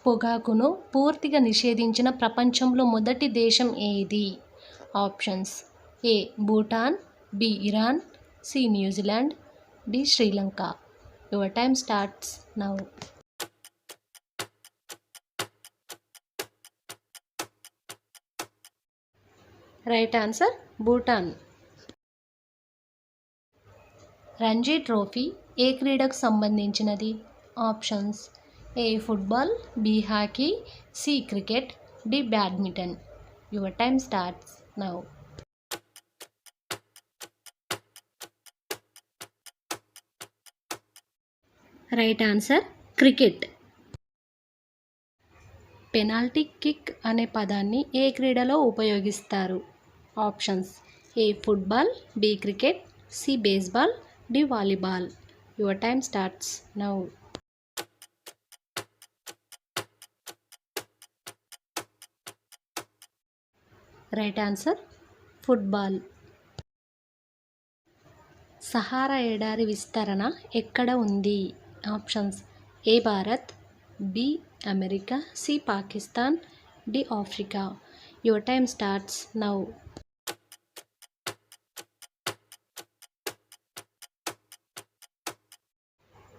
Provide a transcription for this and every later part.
పొగాకును పూర్తిగా నిషేధించిన ప్రపంచంలో మొదటి దేశం ఏది? Options: A Bhutan, B Iran, C New Zealand, D Sri Lanka. Your time starts now. Right answer Bhutan. Ranji trophy ఏ క్రీడకు సంబంధించినది? Options: A football, B hockey, C cricket, D badminton. Your time starts now. Right answer cricket. Penalty kick అనే పదాన్ని ఏ క్రీడలో ఉపయోగిస్తారు? Options: A football, B cricket, C baseball, D volleyball. Your time starts now. Right answer football. Sahara ఎడారి విస్తరణ ఎక్కడ ఉంది? Options: A Bharat, B America, C Pakistan, D Africa. Your time starts now.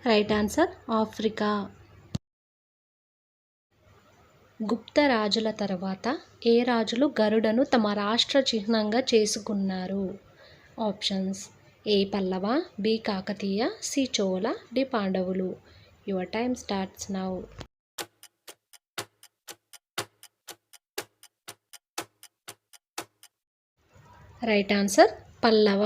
Right answer Africa. Gupta రాజుల తర్వాత ఏ రాజులు గరుడను తమ రాష్ట్ర చిహ్నంగా చేసుకున్నారు? Options: A Pallava, B Kakatiya, C Chola, D పాండవులు. Your time starts now. Right answer Pallava.